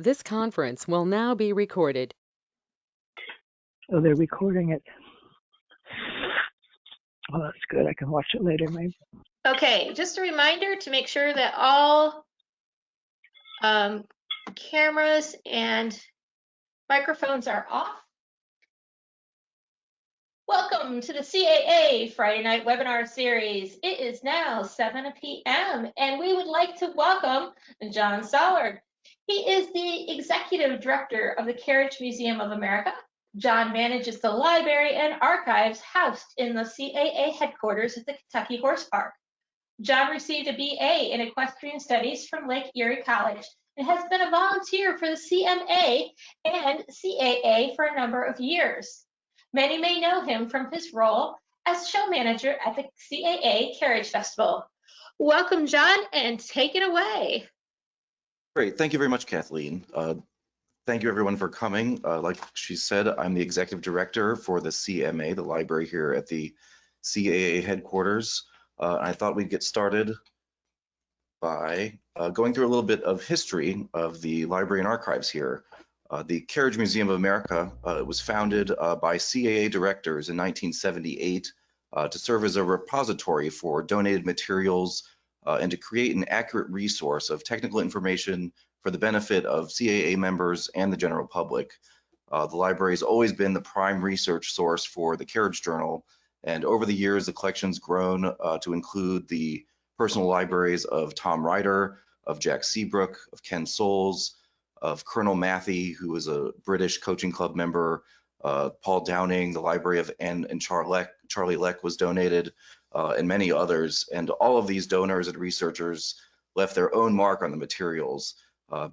This conference will now be recorded. Oh, they're recording it. Oh, that's good. I can watch it later, maybe. Okay, just a reminder to make sure that all cameras and microphones are off. Welcome to the CAA Friday Night Webinar Series. It is now 7 p.m. and we would like to welcome John Stallard. He is the Executive Director of the Carriage Museum of America. John manages the library and archives housed in the CAA headquarters at the Kentucky Horse Park. John received a BA in Equestrian Studies from Lake Erie College and has been a volunteer for the CMA and CAA for a number of years. Many may know him from his role as show manager at the CAA Carriage Festival. Welcome, John, and take it away. Great. Thank you very much, Kathleen. Thank you, everyone, for coming. Like she said, I'm the executive director for the CMA, the library here at the CAA headquarters. I thought we'd get started by going through a little bit of history of the library and archives here. The Carriage Museum of America was founded by CAA directors in 1978 to serve as a repository for donated materials and to create an accurate resource of technical information for the benefit of CAA members and the general public. The library has always been the prime research source for the Carriage Journal, and over the years the collection's grown to include the personal libraries of Tom Ryder, of Jack Seabrook, of Ken Soles, of Colonel Matthey, who was a British coaching club member, Paul Downing, the library of Anne and Charlie Leck was donated, and many others. And all of these donors and researchers left their own mark on the materials.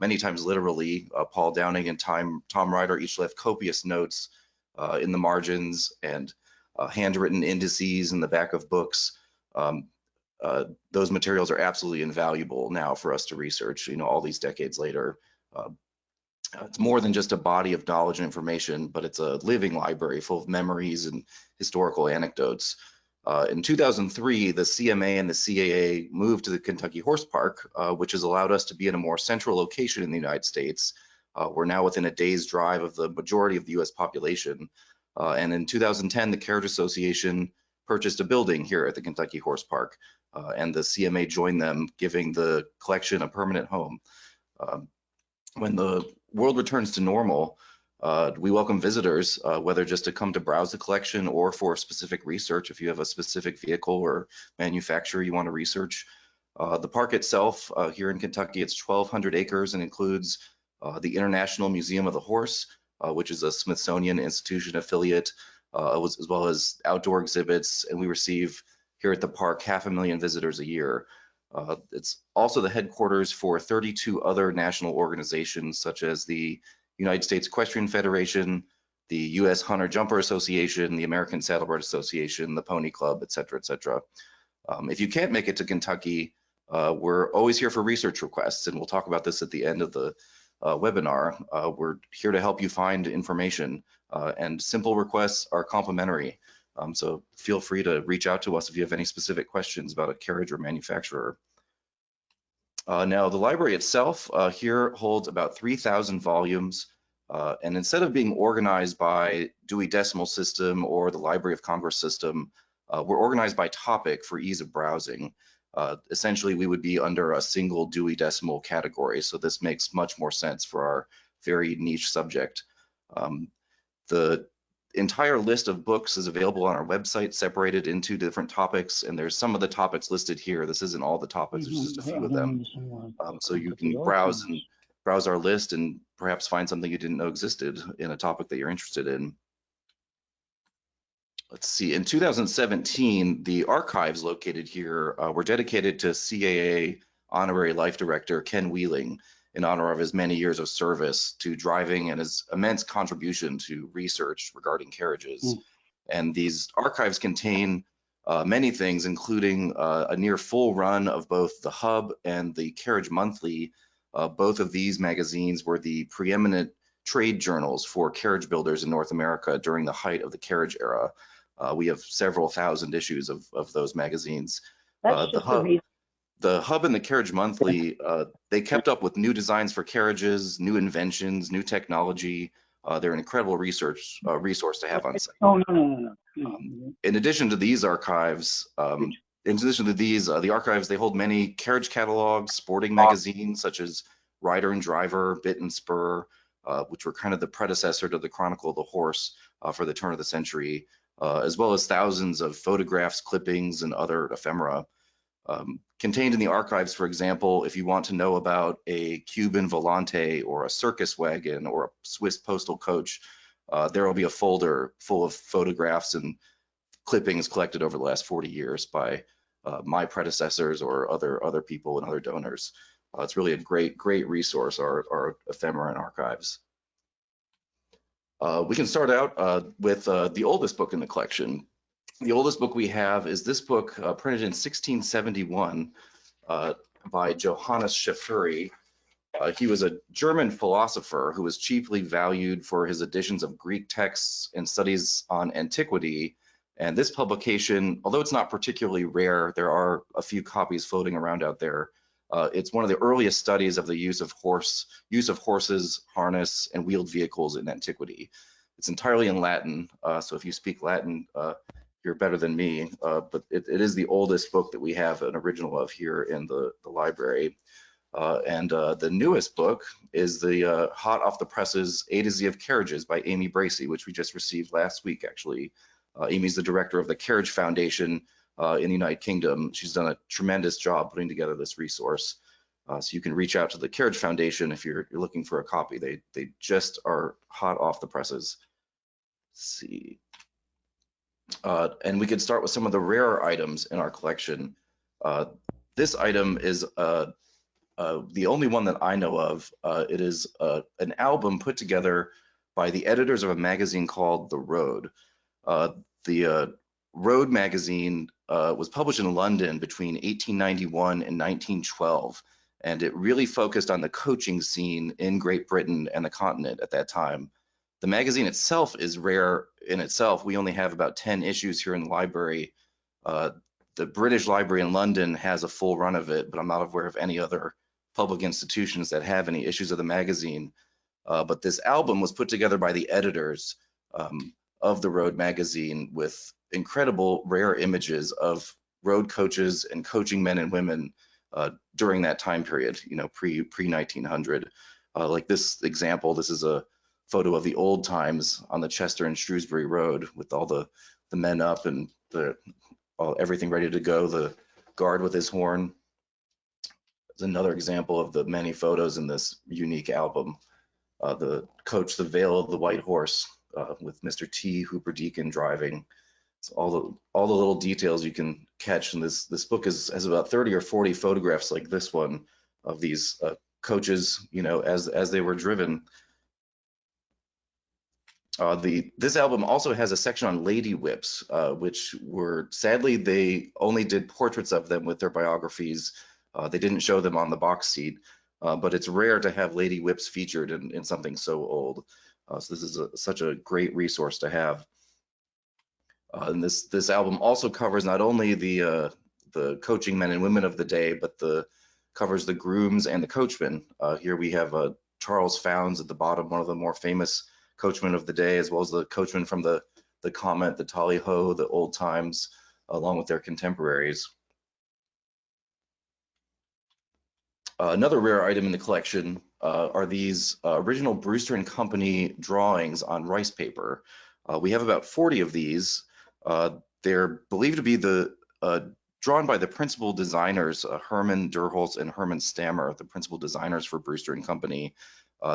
Many times literally, Paul Downing and Tom Ryder each left copious notes in the margins and handwritten indices in the back of books. Those materials are absolutely invaluable now for us to research, all these decades later. It's more than just a body of knowledge and information, but it's a living library full of memories and historical anecdotes. In 2003, the CMA and the CAA moved to the Kentucky Horse Park, which has allowed us to be in a more central location in the United States. We're now within a day's drive of the majority of the US population. And in 2010, the Carriage Association purchased a building here at the Kentucky Horse Park, and the CMA joined them, giving the collection a permanent home. When the world returns to normal, we welcome visitors, whether just to come to browse the collection or for specific research. If you have a specific vehicle or manufacturer you want to research. The park itself here in Kentucky, it's 1,200 acres and includes the International Museum of the Horse, which is a Smithsonian Institution affiliate, as well as outdoor exhibits, and we receive here at the park 500,000 visitors a year. It's also the headquarters for 32 other national organizations, such as the United States Equestrian Federation, the U.S. Hunter Jumper Association, the American Saddlebred Association, the Pony Club, et cetera, et cetera. If you can't make it to Kentucky, we're always here for research requests, and we'll talk about this at the end of the webinar. We're here to help you find information, and simple requests are complimentary. So feel free to reach out to us if you have any specific questions about a carriage or manufacturer. Now, the library itself here holds about 3,000 volumes, and instead of being organized by Dewey Decimal System or the Library of Congress system, we're organized by topic for ease of browsing. Essentially, we would be under a single Dewey Decimal category, so this makes much more sense for our very niche subject. The entire list of books is available on our website, separated into different topics, and there's some of the topics listed here. This isn't all the topics, there's just a few of them. So you can browse our list and perhaps find something you didn't know existed in a topic that you're interested in. Let's see, in 2017, the archives located here were dedicated to CAA Honorary Life Director Ken Wheeling, in honor of his many years of service to driving and his immense contribution to research regarding carriages. And these archives contain many things, including a near full run of both the Hub and the Carriage Monthly. Both of these magazines were the preeminent trade journals for carriage builders in North America during the height of the carriage era. We have several thousand issues of those magazines. That's The just the Hub. reason The Hub and the Carriage Monthly, they kept up with new designs for carriages, new inventions, new technology. They're an incredible resource to have on site. Oh, no. In addition to these archives, the archives, they hold many carriage catalogs, sporting magazines such as Rider and Driver, Bit and Spur, which were kind of the predecessor to the Chronicle of the Horse for the turn of the century, as well as thousands of photographs, clippings, and other ephemera. Contained in the archives, for example, if you want to know about a Cuban volante or a circus wagon or a Swiss postal coach, there will be a folder full of photographs and clippings collected over the last 40 years by my predecessors or other people and other donors. It's really a great resource, our ephemera and archives. We can start out with the oldest book in the collection. The oldest book we have is this book, printed in 1671 by Johannes Schäfuri. He was a German philosopher who was chiefly valued for his editions of Greek texts and studies on antiquity. And this publication, although it's not particularly rare, there are a few copies floating around out there. It's one of the earliest studies of the use of horses, harness, and wheeled vehicles in antiquity. It's entirely in Latin, so if you speak Latin, you're better than me, but it is the oldest book that we have an original of here in the library. And the newest book is the hot off the presses A to Z of Carriages by Amy Bracey, which we just received last week, actually. Amy's the director of the Carriage Foundation in the United Kingdom. She's done a tremendous job putting together this resource. So you can reach out to the Carriage Foundation if you're looking for a copy. They just are hot off the presses. Let's see. And we could start with some of the rarer items in our collection. This item is the only one that I know of. It is an album put together by the editors of a magazine called The Road. The Road magazine was published in London between 1891 and 1912, and it really focused on the coaching scene in Great Britain and the continent at that time. The magazine itself is rare in itself. We only have about 10 issues here in the library. The British Library in London has a full run of it, but I'm not aware of any other public institutions that have any issues of the magazine. But this album was put together by the editors of the Road magazine with incredible rare images of road coaches and coaching men and women during that time period, pre-1900. Like this example, this is a photo of the old times on the Chester and Shrewsbury Road with all the men up and everything ready to go, the guard with his horn. There's another example of the many photos in this unique album. The coach, the Veil of the White Horse, with Mr. T. Hooper Deacon driving. So all the little details you can catch in this book has about 30 or 40 photographs like this one of these coaches, as they were driven. This album also has a section on lady whips, which were, sadly, they only did portraits of them with their biographies. They didn't show them on the box seat, but it's rare to have lady whips featured in something so old. So this is such a great resource to have. And this album also covers not only the coaching men and women of the day, but covers the grooms and the coachmen. Here we have Charles Founds at the bottom, one of the more famous coachmen of the day, as well as the coachmen from the Comet, the Tally-Ho, the Old Times, along with their contemporaries. Another rare item in the collection are these original Brewster and Company drawings on rice paper. We have about 40 of these. They're believed to be drawn by the principal designers, Herman Derholtz and Herman Stammer, the principal designers for Brewster and Company.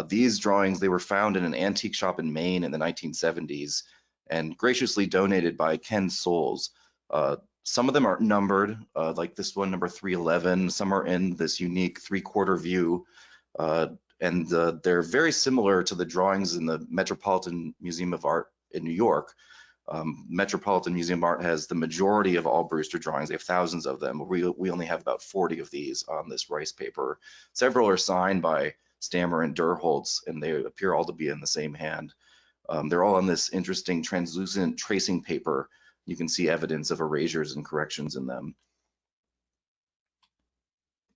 These drawings, they were found in an antique shop in Maine in the 1970s and graciously donated by Ken Souls. Some of them are numbered, like this one, number 311. Some are in this unique 3/4 view, and they're very similar to the drawings in the Metropolitan Museum of Art in New York. Metropolitan Museum of Art has the majority of all Brewster drawings. They have thousands of them. We only have about 40 of these on this rice paper. Several are signed by Stammer and Derholtz, and they appear all to be in the same hand. They're all on this interesting translucent tracing paper. You can see evidence of erasures and corrections in them.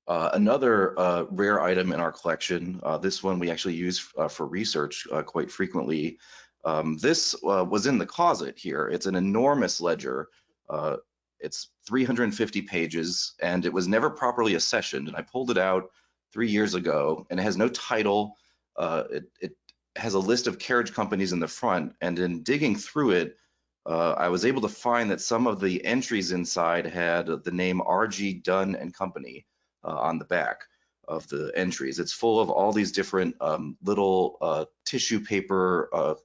Another rare item in our collection, this one we actually use for research quite frequently. This was in the closet here. It's an enormous ledger. It's 350 pages, and it was never properly accessioned. And I pulled it out 3 years ago, and it has no title. It has a list of carriage companies in the front, and in digging through it, I was able to find that some of the entries inside had the name R.G. Dunn and Company on the back of the entries. It's full of all these different little tissue paper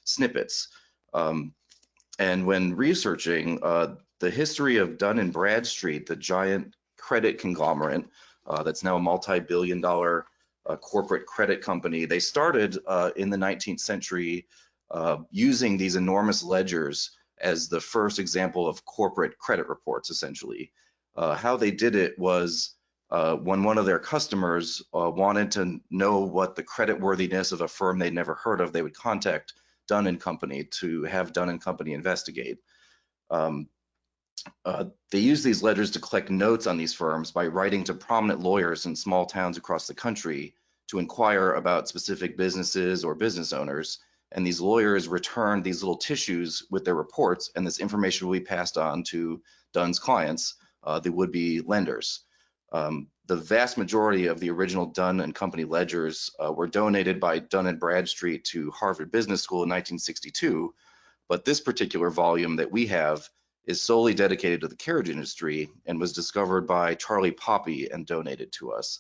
snippets. And when researching the history of Dun and Bradstreet, the giant credit conglomerate that's now a multi-billion-dollar corporate credit company, they started in the 19th century using these enormous ledgers as the first example of corporate credit reports, essentially. How they did it was when one of their customers wanted to know what the creditworthiness of a firm they'd never heard of, they would contact Dun and Company to have Dun and Company investigate. They use these ledgers to collect notes on these firms by writing to prominent lawyers in small towns across the country to inquire about specific businesses or business owners. And these lawyers returned these little tissues with their reports, and this information will be passed on to Dun's clients, the would-be lenders. The vast majority of the original Dun and Company ledgers were donated by Dun and Bradstreet to Harvard Business School in 1962, but this particular volume that we have is solely dedicated to the carriage industry and was discovered by Charlie Poppy and donated to us.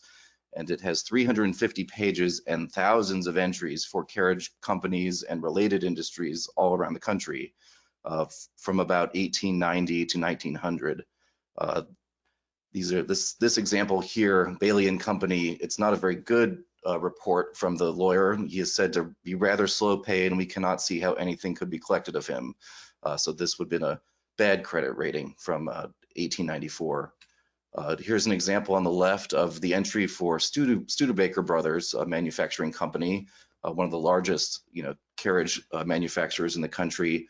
And it has 350 pages and thousands of entries for carriage companies and related industries all around the country from about 1890 to 1900. These are this example here, Bailey and Company. It's not a very good report from the lawyer. He is said to be rather slow paid, and we cannot see how anything could be collected of him. So this would have been a bad credit rating from 1894. Here's an example on the left of the entry for Studebaker Brothers, a manufacturing company, one of the largest, carriage manufacturers in the country.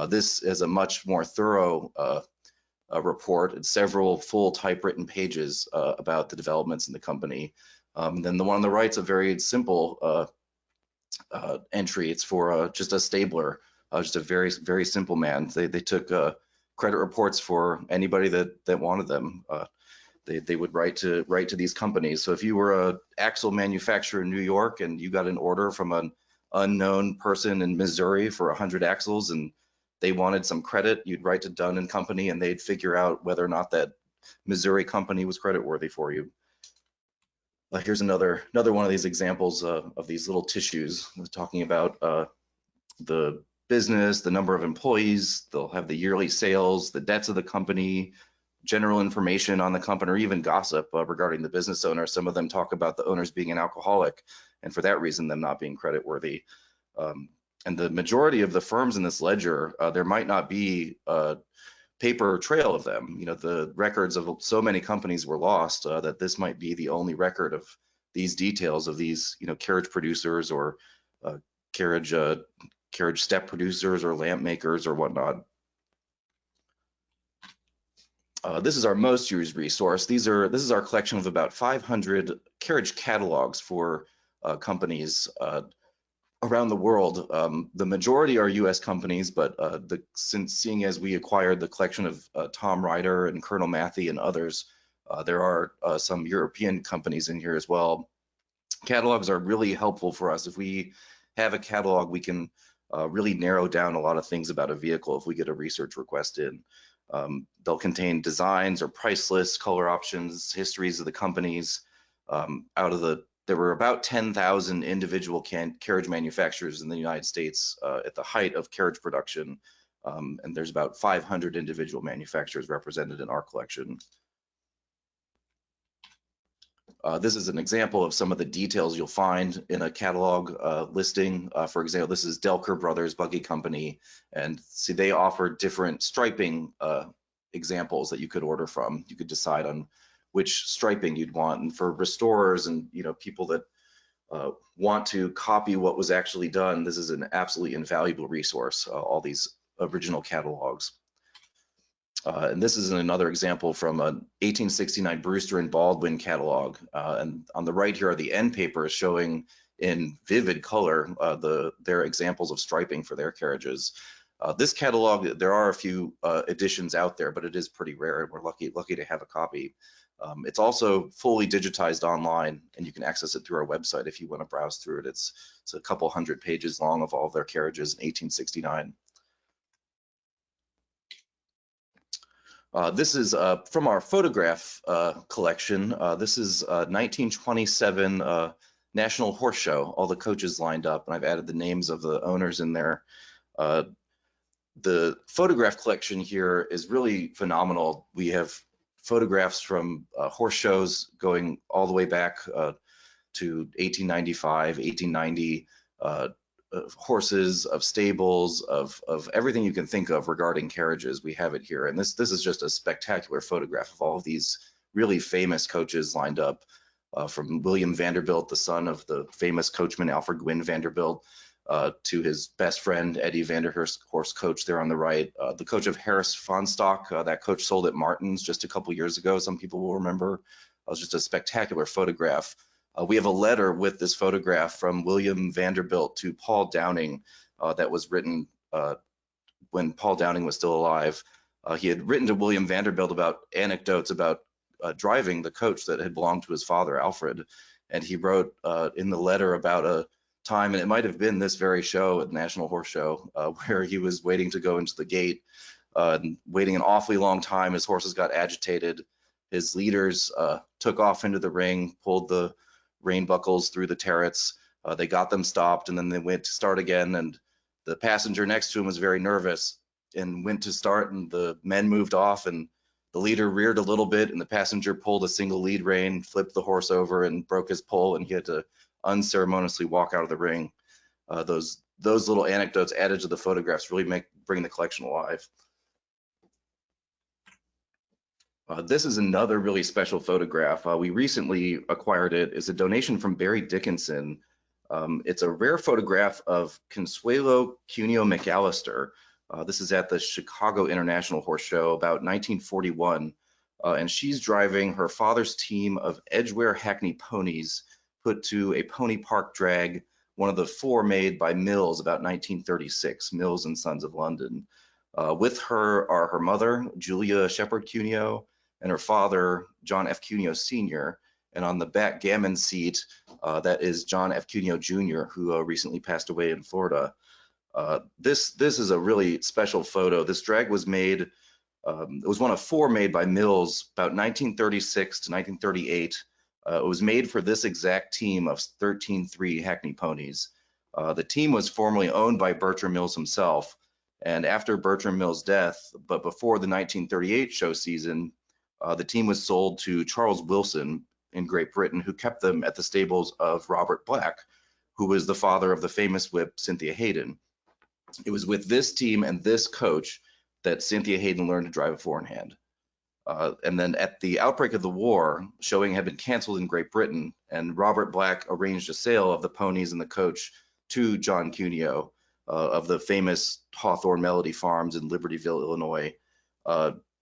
This is a much more thorough report. It's several full typewritten pages about the developments in the company. Then the one on the right's a very simple entry. It's for just a stabler, just a very, very simple man. They took credit reports for anybody that wanted them. They would write to these companies. So if you were an axle manufacturer in New York and you got an order from an unknown person in Missouri for 100 axles and they wanted some credit, you'd write to Dun and Company and they'd figure out whether or not that Missouri company was creditworthy for you. Here's another one of these examples of these little tissues talking about the business, the number of employees. They'll have the yearly sales, the debts of the company, general information on the company, or even gossip regarding the business owner. Some of them talk about the owners being an alcoholic, and for that reason, them not being creditworthy. And the majority of the firms in this ledger, there might not be a paper trail of them. The records of so many companies were lost that this might be the only record of these details of these, carriage producers or carriage step producers or lamp makers or whatnot. This is our most used resource. This is our collection of about 500 carriage catalogs for companies around the world. The majority are U.S. companies, but seeing as we acquired the collection of Tom Ryder and Colonel Matthey and others, there are some European companies in here as well. Catalogs are really helpful for us. If we have a catalog, we can really narrow down a lot of things about a vehicle if we get a research request in. They'll contain designs or price lists, color options, histories of the companies. There were about 10,000 individual carriage manufacturers in the United States at the height of carriage production, and there's about 500 individual manufacturers represented in our collection. This is an example of some of the details you'll find in a catalog listing. For example, this is Delker Brothers Buggy Company, and see they offer different striping examples that you could order from. You could decide on which striping you'd want, and for restorers and people that want to copy what was actually done, this is an absolutely invaluable resource. All these original catalogs. And this is another example from an 1869 Brewster and Baldwin catalog. And on the right here are the end papers showing in vivid color their examples of striping for their carriages. This catalog, there are a few editions out there, but it is pretty rare, and we're lucky to have a copy. It's also fully digitized online, and you can access it through our website if you want to browse through it. It's a couple hundred pages long of all of their carriages in 1869. This is from our photograph collection. This is 1927 National Horse Show, all the coaches lined up, and I've added the names of the owners in there. The photograph collection here is really phenomenal. We have photographs from horse shows going all the way back to 1895, 1890, horses, of stables, of everything you can think of regarding carriages. We have it here, and this is just a spectacular photograph of all of these really famous coaches lined up, from William Vanderbilt, the son of the famous coachman Alfred Gwynne Vanderbilt, to his best friend Eddie Vanderhurst, horse coach there on the right. The coach of Harris Fonstock, that coach sold at Martin's just a couple years ago. Some people will remember. It was just a spectacular photograph. We have a letter with this photograph from William Vanderbilt to Paul Downing that was written when Paul Downing was still alive. He had written to William Vanderbilt about anecdotes about driving the coach that had belonged to his father, Alfred. And he wrote in the letter about a time, and it might have been this very show at the National Horse Show, where he was waiting to go into the gate, waiting an awfully long time. His horses got agitated. His leaders took off into the ring, pulled the rein buckles through the terrets. They got them stopped, and then they went to start again. And the passenger next to him was very nervous and went to start, and the men moved off, and the leader reared a little bit, and the passenger pulled a single lead rein, flipped the horse over, and broke his pole, and he had to unceremoniously walk out of the ring. Those little anecdotes added to the photographs really bring the collection alive. This is another really special photograph. We recently acquired it. It's a donation from Barry Dickinson. It's a rare photograph of Consuelo Cuneo McAllister. This is at the Chicago International Horse Show about 1941. And she's driving her father's team of Edgware Hackney ponies put to a pony park drag, one of the four made by Mills about 1936, Mills and Sons of London. With her are her mother, Julia Shepherd Cuneo, and her father, John F. Cuneo Sr., and on the backgammon seat, that is John F. Cuneo Jr., who recently passed away in Florida. This is a really special photo. This drag was made, it was one of four made by Mills about 1936 to 1938. It was made for this exact team of 13-3 Hackney ponies. The team was formerly owned by Bertram Mills himself, and after Bertram Mills' death, but before the 1938 show season, the team was sold to Charles Wilson in Great Britain, who kept them at the stables of Robert Black, who was the father of the famous whip Cynthia Hayden. It was with this team and this coach that Cynthia Hayden learned to drive a four-in-hand. And then at the outbreak of the war, showing had been canceled in Great Britain, and Robert Black arranged a sale of the ponies and the coach to John Cuneo of the famous Hawthorne Melody Farms in Libertyville, Illinois.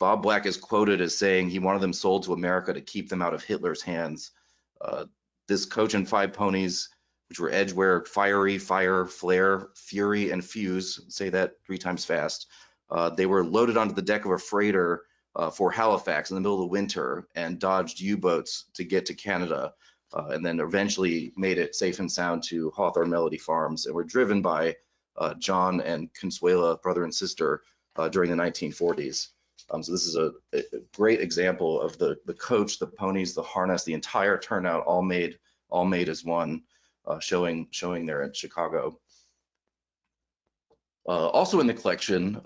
Bob Black is quoted as saying he wanted them sold to America to keep them out of Hitler's hands. This coach and five ponies, which were Edgware, Fiery, Fire, Flare, Fury, and Fuse, say that 3 times fast. They were loaded onto the deck of a freighter for Halifax in the middle of the winter and dodged U-boats to get to Canada, and then eventually made it safe and sound to Hawthorne Melody Farms, and were driven by John and Consuela, brother and sister, during the 1940s. So this is a great example of the coach, the ponies, the harness, the entire turnout, all made as one, showing there at Chicago. Also in the collection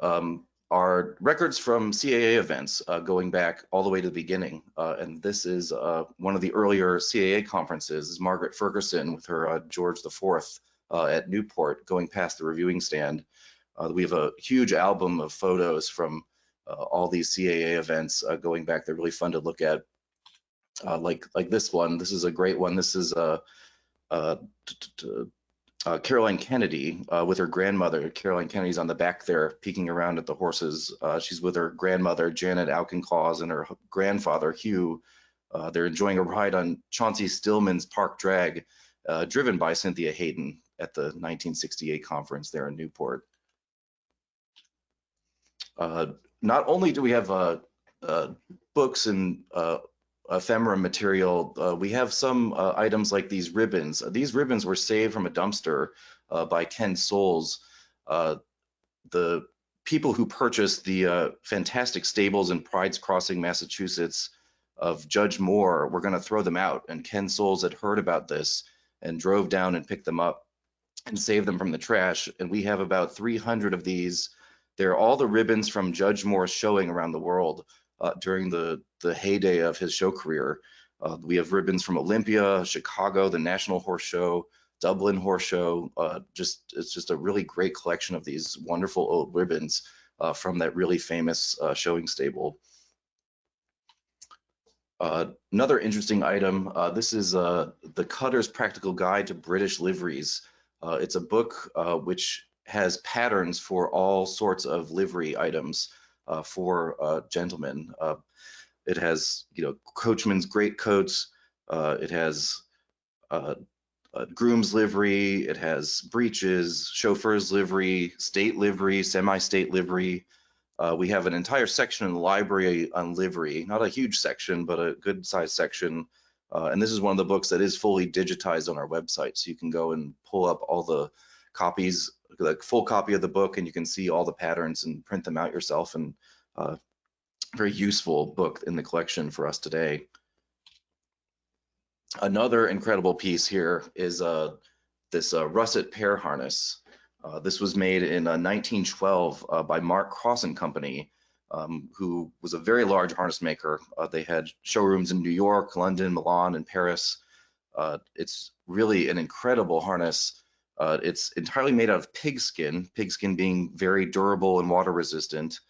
are records from CAA events going back all the way to the beginning. And this is one of the earlier CAA conferences, is Margaret Ferguson with her George IV at Newport going past the reviewing stand. We have a huge album of photos from all these CAA events going back. They're really fun to look at. Like this one. This is a great one. This is Caroline Kennedy with her grandmother. Caroline Kennedy's on the back there peeking around at the horses. She's with her grandmother, Janet Auchinclaws, and her grandfather, Hugh. They're enjoying a ride on Chauncey Stillman's Park Drag, driven by Cynthia Hayden at the 1968 conference there in Newport. Not only do we have books and ephemera material, we have some items like these ribbons. These ribbons were saved from a dumpster by Ken Souls. The people who purchased the fantastic stables in Pride's Crossing, Massachusetts of Judge Moore were going to throw them out, and Ken Souls had heard about this and drove down and picked them up and saved them from the trash. And we have about 300 of these. They're all the ribbons from Judge Moore's showing around the world during the heyday of his show career. We have ribbons from Olympia, Chicago, the National Horse Show, Dublin Horse Show. It's just a really great collection of these wonderful old ribbons from that really famous showing stable. Another interesting item, this is the Cutter's Practical Guide to British Liveries. It's a book which has patterns for all sorts of livery items for gentlemen. It has, coachman's greatcoats. It has groom's livery. It has breeches, chauffeur's livery, state livery, semi-state livery. We have an entire section in the library on livery, not a huge section, but a good sized section. And this is one of the books that is fully digitized on our website. So you can go and pull up all the copies, like full copy of the book, and you can see all the patterns and print them out yourself. And very useful book in the collection for us today. Another incredible piece here is this russet pair harness. This was made in 1912 by Mark Cross and Company, who was a very large harness maker. They had showrooms in New York, London, Milan, and Paris. It's really an incredible harness. It's entirely made out of pigskin being very durable and water resistant.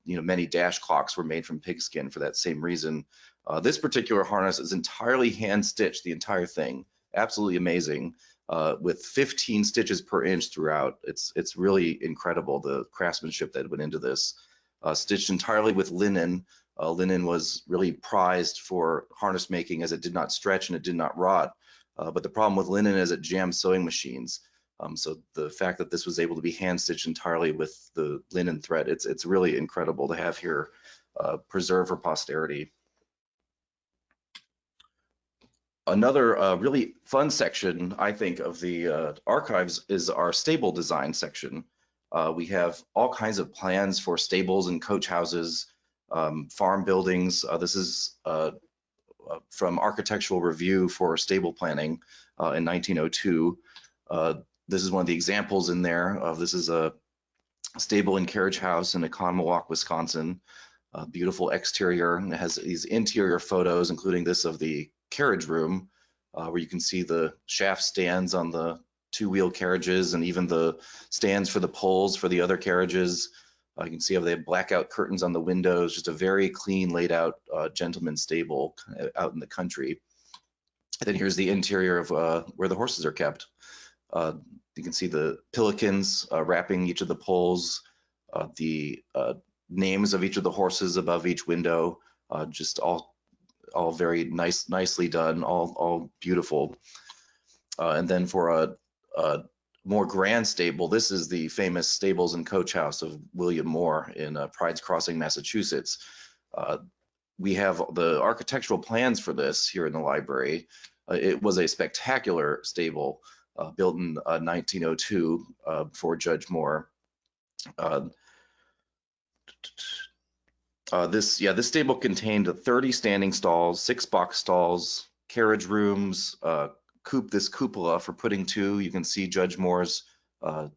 Many dash clocks were made from pigskin for that same reason. This particular harness is entirely hand stitched, the entire thing. Absolutely amazing. With 15 stitches per inch throughout. It's really incredible, the craftsmanship that went into this. Stitched entirely with linen. Linen was really prized for harness making as it did not stretch and it did not rot. But the problem with linen is it jams sewing machines. So the fact that this was able to be hand stitched entirely with the linen thread, it's really incredible to have here preserved for posterity. Another really fun section, I think, of the archives is our stable design section. We have all kinds of plans for stables and coach houses, farm buildings. This is from Architectural Review for stable planning in 1902. This is one of the examples in there. This is a stable and carriage house in Economowoc, Wisconsin. Beautiful exterior. It has these interior photos, including this of the carriage room, where you can see the shaft stands on the two-wheel carriages and even the stands for the poles for the other carriages. You can see how they have blackout curtains on the windows, just a very clean laid out gentleman's stable out in the country. And then here's the interior of where the horses are kept. You can see the pillikins wrapping each of the poles, the names of each of the horses above each window, just all very nicely done, all beautiful. And then for a more grand stable, this is the famous stables and coach house of William Moore in Pride's Crossing, Massachusetts. We have the architectural plans for this here in the library. It was a spectacular stable built in 1902 for Judge Moore. This stable contained 30 standing stalls, 6 box stalls, carriage rooms, this cupola for putting to. You can see Judge Moore's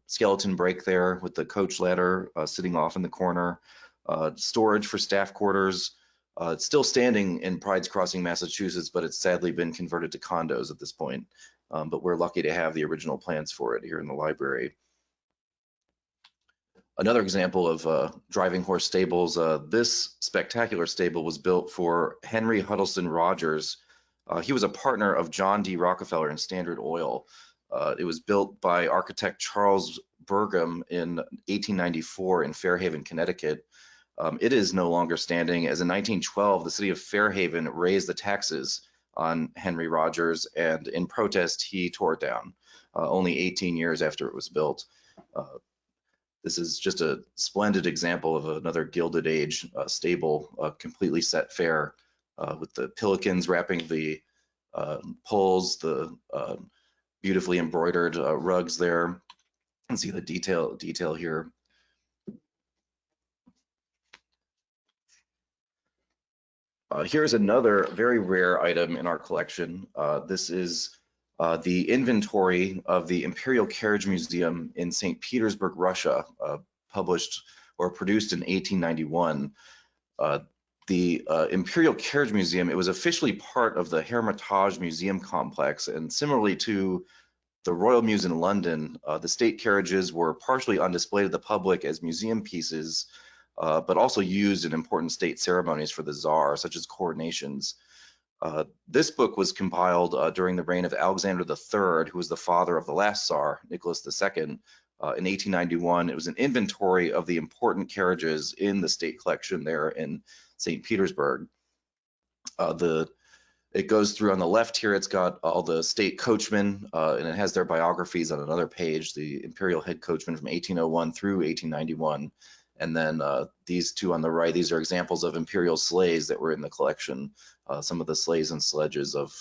skeleton break there with the coach ladder sitting off in the corner. Storage for staff quarters. It's still standing in Pride's Crossing, Massachusetts, but it's sadly been converted to condos at this point. But we're lucky to have the original plans for it here in the library. Another example of driving horse stables, this spectacular stable was built for Henry Huddleston Rogers. He was a partner of John D. Rockefeller in Standard Oil. It was built by architect Charles Burgum in 1894 in Fairhaven, Connecticut. It is no longer standing, as in 1912, the city of Fairhaven raised the taxes on Henry Rogers, and in protest, he tore it down, only 18 years after it was built. This is just a splendid example of another Gilded Age stable, completely set fair, with the pillikins wrapping the poles, the beautifully embroidered rugs there. You can see the detail here. Here's another very rare item in our collection. This is the inventory of the Imperial Carriage Museum in St. Petersburg, Russia, published or produced in 1891. The Imperial Carriage Museum, it was officially part of the Hermitage Museum complex, and similarly to the Royal Mews in London, the state carriages were partially on display to the public as museum pieces, but also used in important state ceremonies for the Tsar, such as coronations. This book was compiled during the reign of Alexander III, who was the father of the last Tsar, Nicholas II, in 1891. It was an inventory of the important carriages in the state collection there in St. Petersburg. It goes through on the left here, it's got all the state coachmen, and it has their biographies on another page, the Imperial head coachman from 1801 through 1891. And then these two on the right, these are examples of imperial sleighs that were in the collection, some of the sleighs and sledges of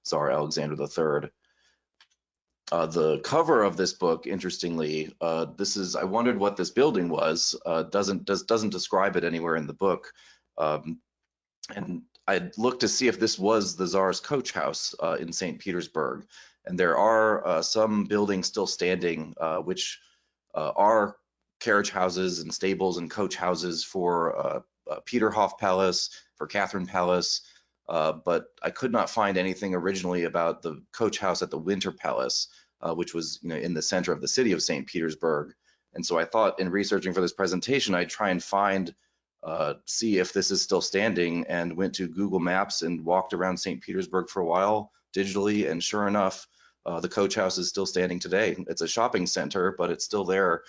Tsar Alexander III. The cover of this book, interestingly, I wondered what this building was, doesn't describe it anywhere in the book. And I looked to see if this was the Tsar's coach house in St. Petersburg. And there are some buildings still standing, which are carriage houses and stables and coach houses for Peterhof Palace, for Catherine Palace, but I could not find anything originally about the coach house at the Winter Palace, which was in the center of the city of St. Petersburg. And so I thought, in researching for this presentation, I'd try and see if this is still standing, and went to Google Maps and walked around St. Petersburg for a while digitally, and sure enough, the coach house is still standing today. It's a shopping center, but it's still there.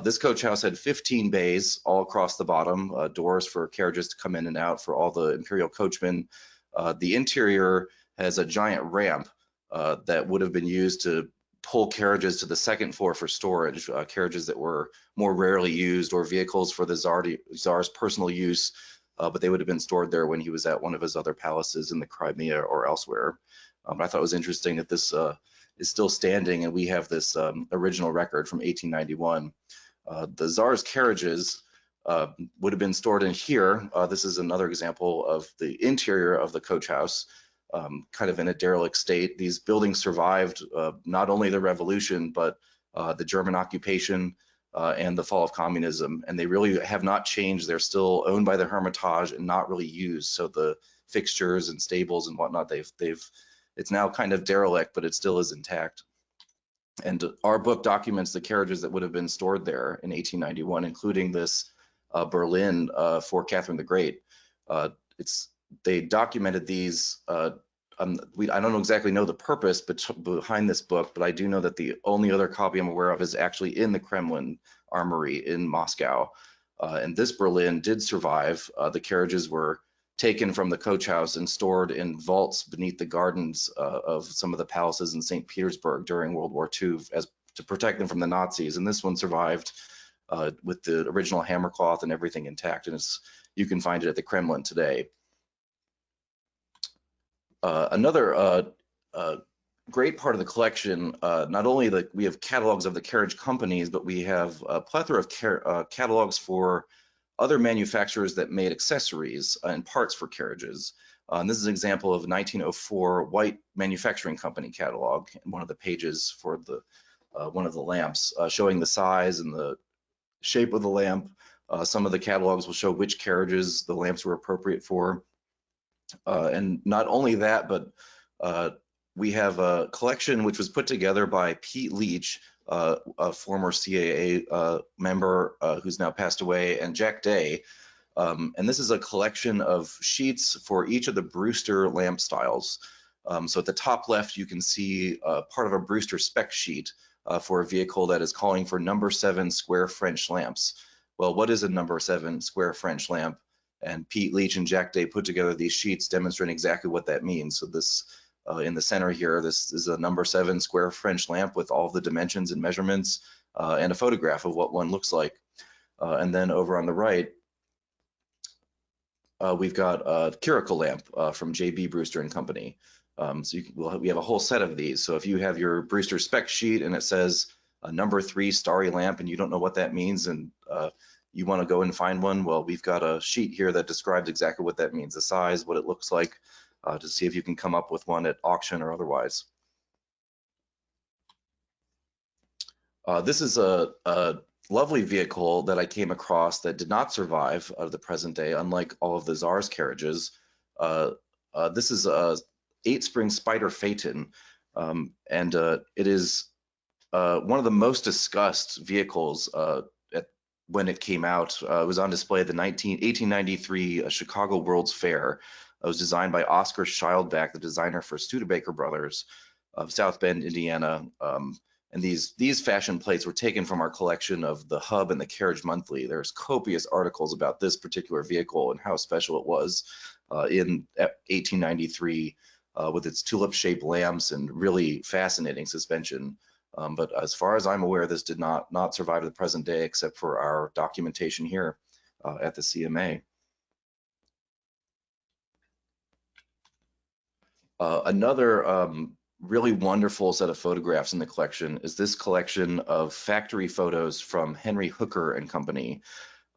This coach house had 15 bays all across the bottom, doors for carriages to come in and out for all the imperial coachmen. The interior has a giant ramp that would have been used to pull carriages to the second floor for storage, carriages that were more rarely used, or vehicles for the Tsar's personal use, but they would have been stored there when he was at one of his other palaces in the Crimea or elsewhere. I thought it was interesting that this is still standing, and we have this original record from 1891. The Tsar's carriages would have been stored in here. This is another example of the interior of the coach house, kind of in a derelict state. These buildings survived not only the revolution, but the German occupation and the fall of communism, and they really have not changed. They're still owned by the Hermitage and not really used. So the fixtures and stables and whatnot, it's now kind of derelict, but it still is intact. And our book documents the carriages that would have been stored there in 1891, including this Berlin for Catherine the Great. They documented these. I don't exactly know the purpose behind this book, but I do know that the only other copy I'm aware of is actually in the Kremlin Armory in Moscow. And this Berlin did survive. The carriages were taken from the coach house and stored in vaults beneath the gardens of some of the palaces in St. Petersburg during World War II to protect them from the Nazis. And this one survived with the original hammercloth and everything intact. And you can find it at the Kremlin today. Another great part of the collection, not only we have catalogs of the carriage companies, but we have a plethora of catalogs for other manufacturers that made accessories and parts for carriages. And this is an example of a 1904 White Manufacturing Company catalog, in one of the pages for one of the lamps, showing the size and the shape of the lamp. Some of the catalogs will show which carriages the lamps were appropriate for. And not only that, but we have a collection which was put together by Pete Leach, a former CAA member who's now passed away, and Jack Day. And this is a collection of sheets for each of the Brewster lamp styles. So at the top left, you can see part of a Brewster spec sheet for a vehicle that is calling for number 7 square French lamps. Well, what is a number 7 square French lamp? And Pete Leach and Jack Day put together these sheets demonstrating exactly what that means. So this in the center here, this is a number 7 square French lamp with all the dimensions and measurements and a photograph of what one looks like. And then over on the right, we've got a Curacle lamp from JB Brewster and Company. So we have a whole set of these. So if you have your Brewster spec sheet and it says a number 3 starry lamp and you don't know what that means and you want to go and find one, well, we've got a sheet here that describes exactly what that means, the size, what it looks like, to see if you can come up with one at auction or otherwise. This is a lovely vehicle that I came across that did not survive the present day, unlike all of the Tsar's carriages. This is a 8-spring Spider Phaeton, and it is one of the most discussed vehicles when it came out. It was on display at the 1893 Chicago World's Fair. It was designed by Oscar Schildbach, the designer for Studebaker Brothers of South Bend, Indiana. And these fashion plates were taken from our collection of the Hub and the Carriage Monthly. There's copious articles about this particular vehicle and how special it was in 1893 with its tulip-shaped lamps and really fascinating suspension. But as far as I'm aware, this did not survive to the present day, except for our documentation here at the CMA. Another really wonderful set of photographs in the collection is this collection of factory photos from Henry Hooker and Company.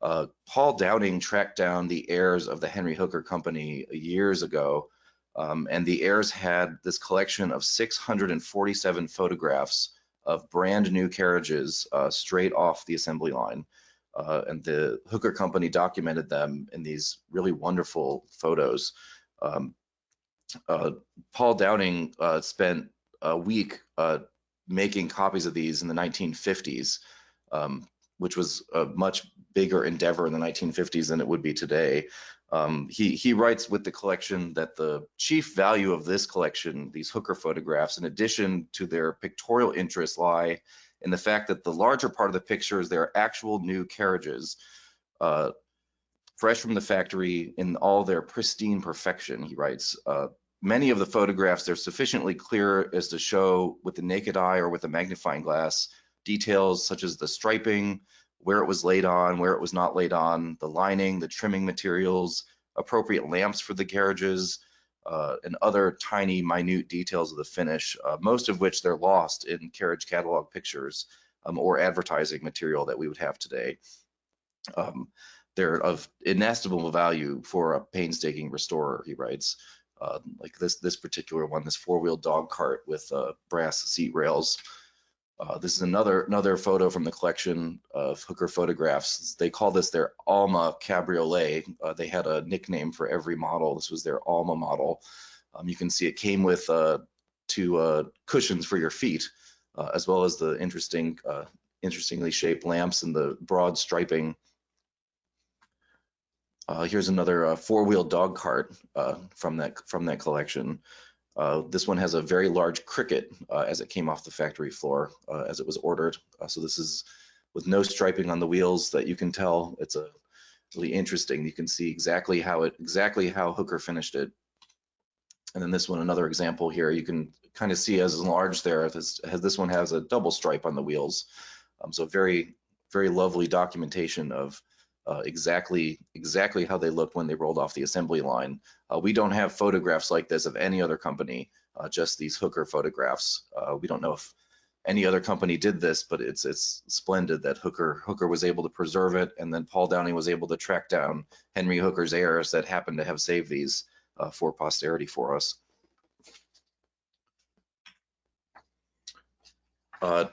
Paul Downing tracked down the heirs of the Henry Hooker Company years ago, and the heirs had this collection of 647 photographs of brand new carriages straight off the assembly line. And the Hooker Company documented them in these really wonderful photos. Paul Downing spent a week making copies of these in the 1950s, which was a much bigger endeavor in the 1950s than it would be today. He writes with the collection that the chief value of this collection, these Hooker photographs, in addition to their pictorial interests, lie in the fact that the larger part of the pictures, they're actual new carriages, fresh from the factory in all their pristine perfection, he writes. Many of the photographs, they're sufficiently clear as to show with the naked eye or with a magnifying glass details such as the striping, where it was laid on, where it was not laid on, the lining, the trimming materials, appropriate lamps for the carriages, and other tiny, minute details of the finish, most of which they're lost in carriage catalog pictures or advertising material that we would have today. They're of inestimable value for a painstaking restorer, he writes. Like this particular one, this 4-wheel dog cart with brass seat rails. This is another photo from the collection of Hooker photographs. They call this their Alma Cabriolet. They had a nickname for every model. This was their Alma model. You can see it came with 2 cushions for your feet, as well as the interestingly shaped lamps and the broad striping. Here's another 4-wheel dog cart from that collection. This one has a very large cricket as it came off the factory floor as it was ordered. So this is with no striping on the wheels that you can tell. It's really interesting. You can see exactly how Hooker finished it. And then this one, another example here, you can kind of see as enlarged there. This one has a double stripe on the wheels. So very, very lovely documentation of exactly how they looked when they rolled off the assembly line. We don't have photographs like this of any other company, just these Hooker photographs. We don't know if any other company did this, but it's splendid that Hooker was able to preserve it, and then Paul Downing was able to track down Henry Hooker's heirs that happened to have saved these for posterity for us. Our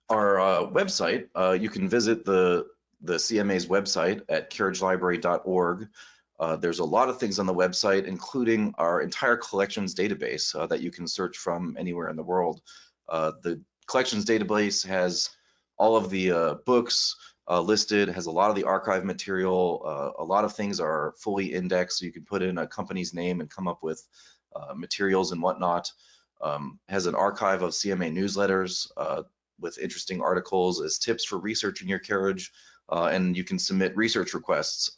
website, you can visit the CMA's website at carriagelibrary.org. There's a lot of things on the website, including our entire collections database that you can search from anywhere in the world. The collections database has all of the books listed, has a lot of the archive material. A lot of things are fully indexed, so you can put in a company's name and come up with materials and whatnot. Has an archive of CMA newsletters with interesting articles as tips for researching your carriage, and you can submit research requests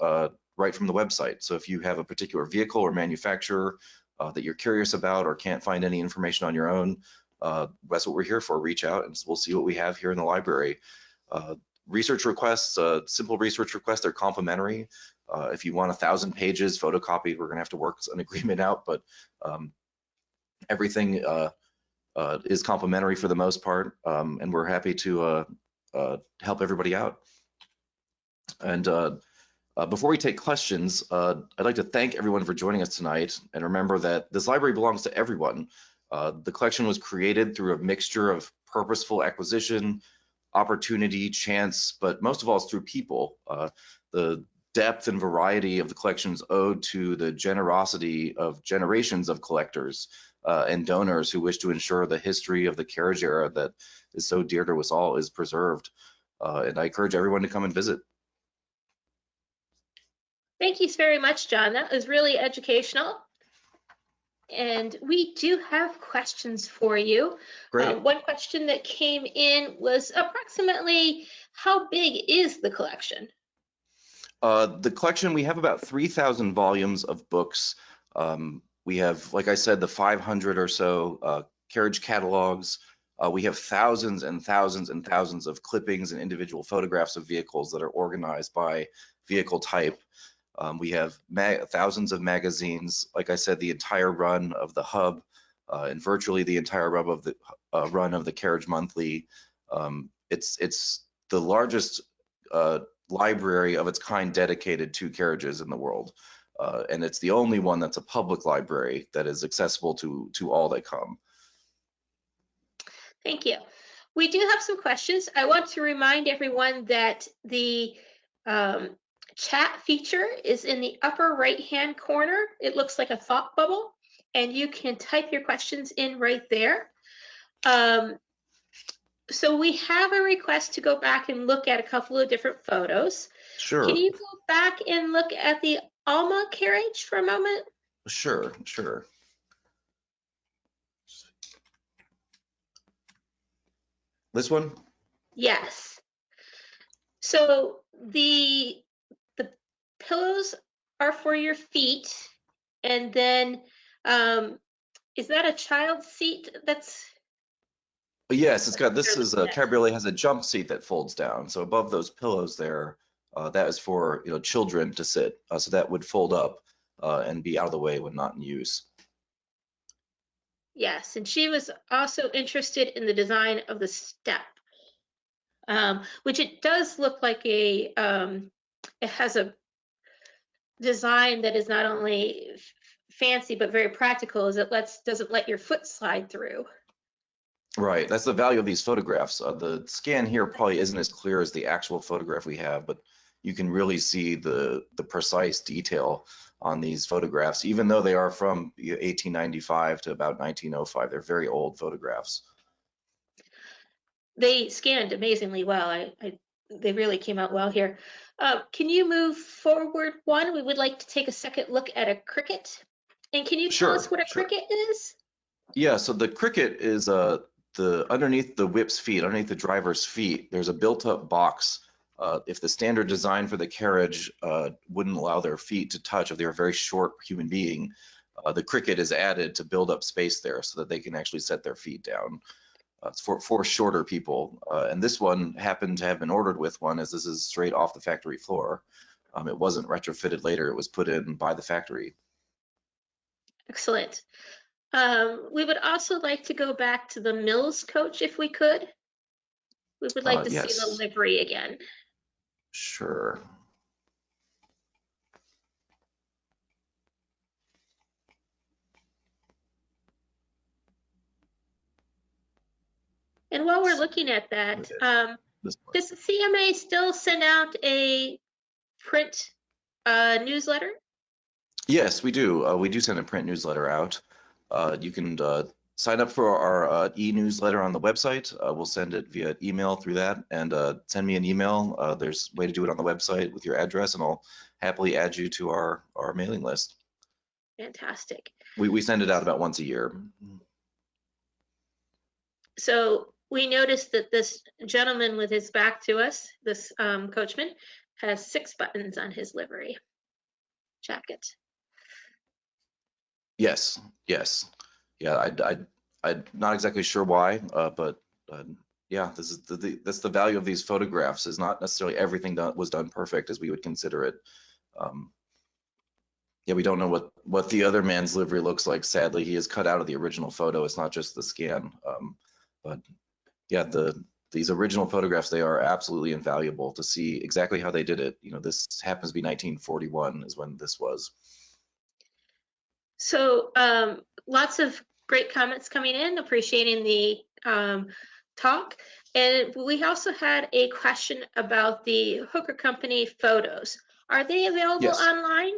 right from the website. So if you have a particular vehicle or manufacturer that you're curious about or can't find any information on your own, that's what we're here for. Reach out and we'll see what we have here in the library. Research requests, simple research requests, they're complimentary. If you want 1,000 pages photocopied, we're gonna have to work an agreement out, but everything is complimentary for the most part, and we're happy to help everybody out. And before we take questions, I'd like to thank everyone for joining us tonight, and remember that this library belongs to everyone. The collection was created through a mixture of purposeful acquisition, opportunity, chance, but most of all, it's through people. The depth and variety of the collection is owed to the generosity of generations of collectors and donors who wish to ensure the history of the carriage era that is so dear to us all is preserved. And I encourage everyone to come and visit. Thank you very much, John. That was really educational. And we do have questions for you. Great. One question that came in was approximately how big is the collection? The collection, we have about 3,000 volumes of books. We have, like I said, the 500 or so carriage catalogs. We have thousands and thousands and thousands of clippings and individual photographs of vehicles that are organized by vehicle type. We have thousands of magazines, like I said, the entire run of the Hub, and virtually the entire run of the Carriage Monthly. It's the largest library of its kind dedicated to carriages in the world, and it's the only one that's a public library that is accessible to all that come. Thank you. We do have some questions. I want to remind everyone that the chat feature is in the upper right-hand corner. It looks like a thought bubble, and you can type your questions in right there. So we have a request to go back and look at a couple of different photos. Sure. Can you go back and look at the Alma carriage for a moment? Sure, sure. This one? Yes. So the pillows are for your feet, and then is that a child seat that's? Yes, it's got, this is a cabriolet, has a jump seat that folds down. So above those pillows there, that is for children to sit. So that would fold up and be out of the way when not in use. Yes, and she was also interested in the design of the step, which it does look like it has a design that is not only fancy but very practical, as it doesn't let your foot slide through. Right, that's the value of these photographs. The scan here probably isn't as clear as the actual photograph we have, but you can really see the precise detail on these photographs, even though they are from 1895 to about 1905. They're very old photographs. They scanned amazingly well. They really came out well here. Can you move forward one? We would like to take a second look at a cricket. And can you tell us what a cricket is? Yeah, so the cricket is underneath the whip's feet, underneath the driver's feet, there's a built-up box. If the standard design for the carriage wouldn't allow their feet to touch, if they're a very short human being, the cricket is added to build up space there so that they can actually set their feet down. It's for shorter people. And this one happened to have been ordered with one, as this is straight off the factory floor. It wasn't retrofitted later, it was put in by the factory. Excellent. We would also like to go back to the Mills coach if we could. We would like to see the livery again. Sure. And while we're looking at that, does the CMA still send out a print newsletter? Yes, we do. We do send a print newsletter out. You can sign up for our e-newsletter on the website. We'll send it via email through that, and send me an email. There's a way to do it on the website with your address, and I'll happily add you to our mailing list. Fantastic. We send it out about once a year. So we noticed that this gentleman with his back to us, this coachman, has 6 buttons on his livery jacket. Yes, yes, yeah. I'm not exactly sure why, but yeah, this is that's the value of these photographs. Is not necessarily everything was done perfect as we would consider it. Yeah, we don't know what the other man's livery looks like. Sadly, he is cut out of the original photo. It's not just the scan. But yeah, these original photographs, they are absolutely invaluable to see exactly how they did it. You know, this happens to be 1941 is when this was. So lots of great comments coming in, appreciating the talk. And we also had a question about the Hooker Company photos. Are they available Yes. online?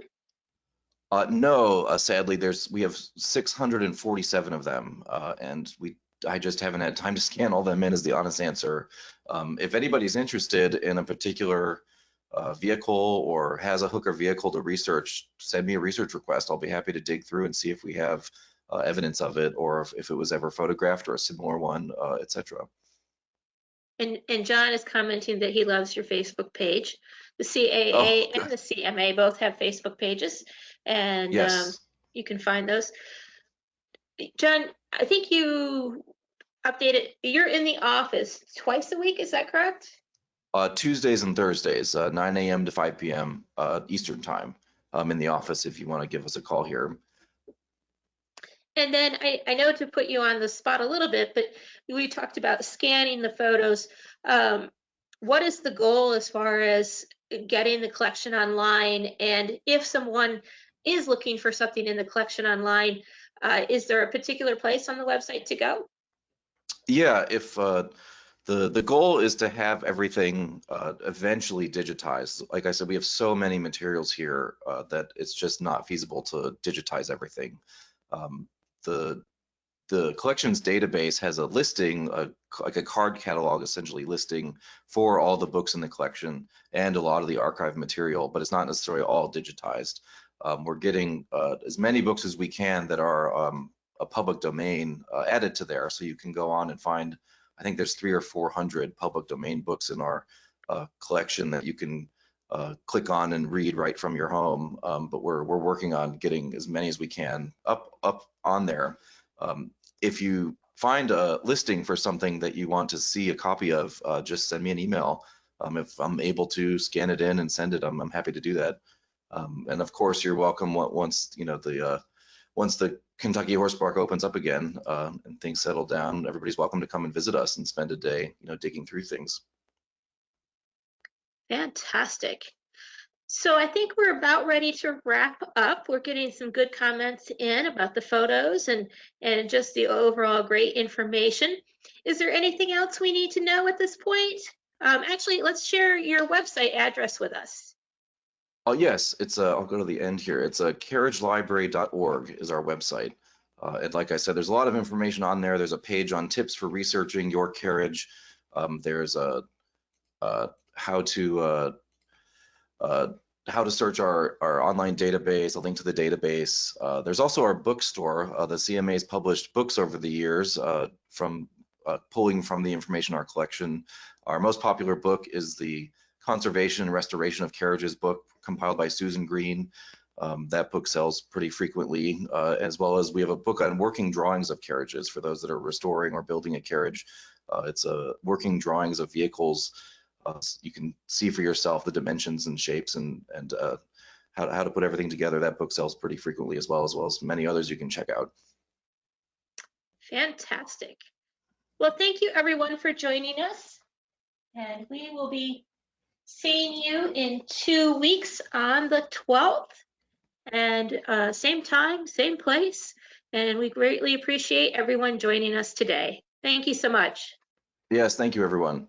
No, sadly, we have 647 of them, and I just haven't had time to scan all them in, is the honest answer. If anybody's interested in a particular vehicle or has a Hooker vehicle to research, send me a research request. I'll be happy to dig through and see if we have evidence of it, or if it was ever photographed or a similar one, etc. And John is commenting that he loves your Facebook page. The CAA Oh, and the CMA both have Facebook pages, and yes. you can find those. John, I think you updated, you're in the office twice a week, is that correct? Tuesdays and Thursdays, 9 a.m. to 5 p.m. Eastern time. I'm in the office if you want to give us a call here. And then I know to put you on the spot a little bit, but we talked about scanning the photos. What is the goal as far as getting the collection online? And if someone is looking for something in the collection online, is there a particular place on the website to go? Yeah, if the goal is to have everything eventually digitized. Like I said, we have so many materials here that it's just not feasible to digitize everything. The collections database has a listing, like a card catalog essentially, listing for all the books in the collection and a lot of the archive material, but it's not necessarily all digitized. We're getting as many books as we can that are a public domain added to there, so you can go on and find, I think there's 300 or 400 public domain books in our collection that you can click on and read right from your home. But we're working on getting as many as we can up on there. If you find a listing for something that you want to see a copy of, just send me an email. If I'm able to scan it in and send it, I'm happy to do that. And of course, you're welcome once once the Kentucky Horse Park opens up again and things settle down. Everybody's welcome to come and visit us and spend a day, digging through things. Fantastic. So I think we're about ready to wrap up. We're getting some good comments in about the photos and just the overall great information. Is there anything else we need to know at this point? Actually, let's share your website address with us. Oh yes, I'll go to the end here. It's carriagelibrary.org is our website. And like I said, there's a lot of information on there. There's a page on tips for researching your carriage. There's a how to search our online database, a link to the database. There's also our bookstore. The CMA's published books over the years from pulling from the information in our collection. Our most popular book is the Conservation and Restoration of Carriages book, compiled by Susan Green. That book sells pretty frequently, as well as we have a book on working drawings of carriages for those that are restoring or building a carriage. It's working drawings of vehicles. You can see for yourself the dimensions and shapes and how to put everything together. That book sells pretty frequently as well as many others you can check out. Fantastic. Well, thank you everyone for joining us. And we will be seeing you in 2 weeks on the 12th. And same time, same place. And we greatly appreciate everyone joining us today. Thank you so much. Yes, thank you everyone.